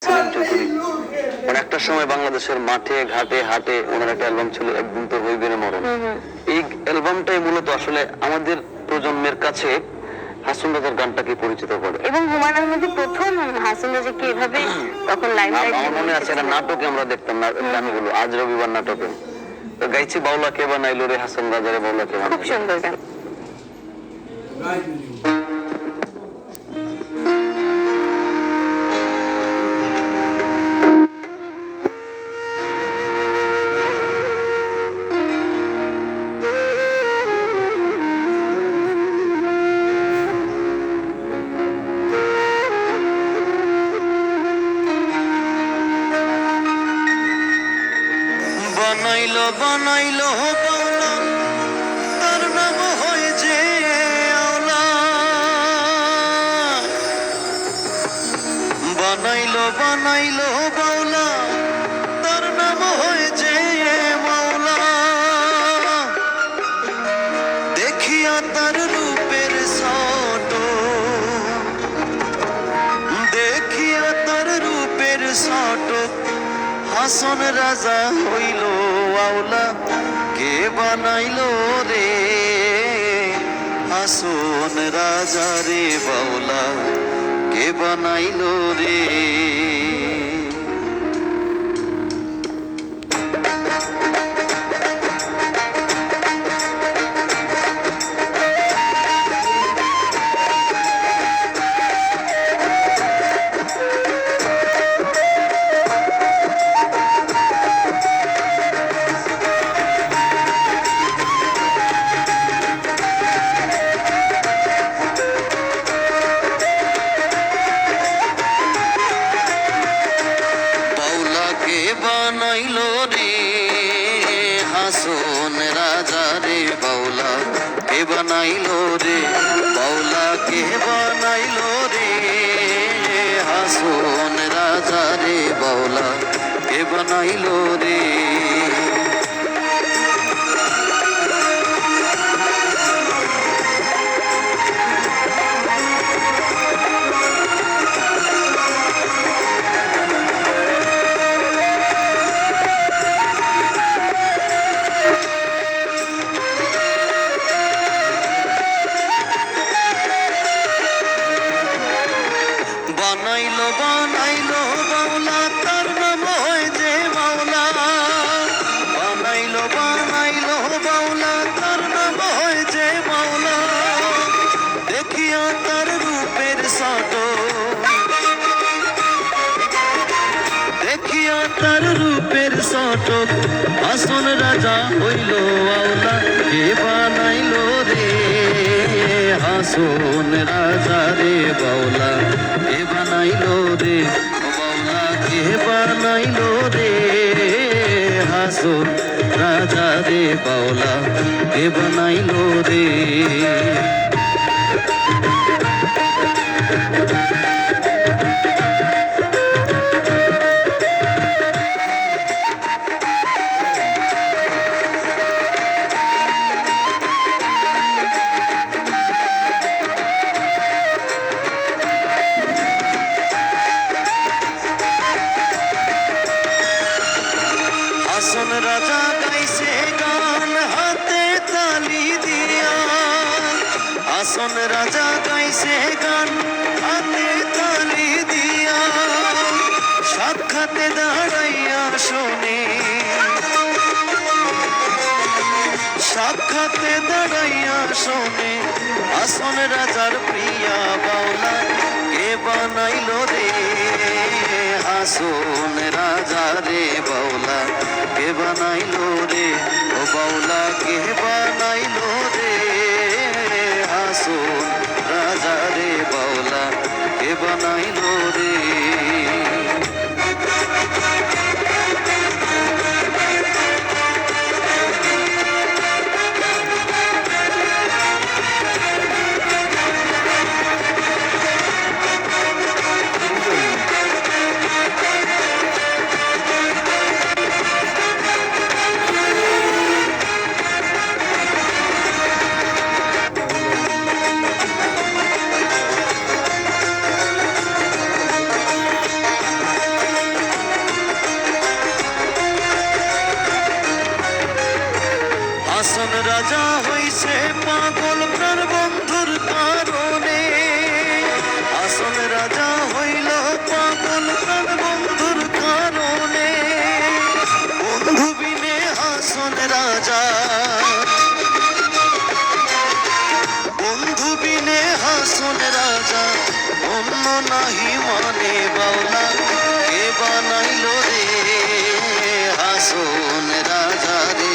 সেলিম চৌধুরী একটা সময় বাংলাদেশের মাঠে ঘাটে হাটে ওনার একটা অ্যালবাম ছিল একদিন তো হইবে রে মরণ। এই অ্যালবামটাই মূলত আসলে আমাদের প্রজন্মের কাছে হাসন রাজার গানটাকে পরিচিত করে এবং হুমায়ুন আহমেদের প্রথম হাসন রাজাকে এভাবে তখন লাইমলাইট আমার মনে আছে একটা নাটকে আমরা দেখতাম না গানগুলো আজ রবিবার নাটকে তো গাইছি বাউলা কে বানাইলো রে হাসন রাজারে বাউলা কে বানাইলো। খুব সুন্দর গান। বানাইলো বানাইলো বাউলা তার নাম হয়ে যে আওলা বানাইলো বানাইলো বাউলা তার নাম হয়ে যে মাওলা দেখিয়া তার রূপের ছোট দেখিয়া তার রূপের ছোট হাসন রাজা হইল আওলা কে বানাইলো রে হাসন রাজা রে বাউলা কে বানাইলো রে। বানাইলো রে হাসন রাজা রে বাউলা কে বানাইলো রে বাউলা কে বানাইলো রে হাসন রাজা রে বাউলা কে বানাইলো রে। বানাইলো বানাইলো বাউলা তার নাম হয় যে মাওলা বানাইলো বানাইলো বাউলা তার নাম হয় যে মাওলা দেখিয়া তার রূপের ছোট দেখিয়া তার রূপের ছোট হাসন রাজা হইল আওলা কে বানাইলো রে হাসন রাজা রে বাউলা কে বানাইলো রে বাউলা কে বানাইলো রে হাসন রাজা রে বাউলা কে বানাইলো রে। হাসন রাজা গাইছে গান হাতে তালি দিয়া হাসন রাজা গাইছে গান হাতে তালি দিয়া সাক্ষাতে দাঁড়াইয়া শোনে সাক্ষাতে দাঁড়াইয়া শোনে হাসন রাজার প্রিয়া বাউলা কে বানাইলো রে হাসন রাজা রে বাউলা কে বানাইলো রে ও বাউলা কে বানাইলো রে হাসন রাজা রে বাউলা কে বানাইলো রে। বানাইলো রে হাসন রাজা রে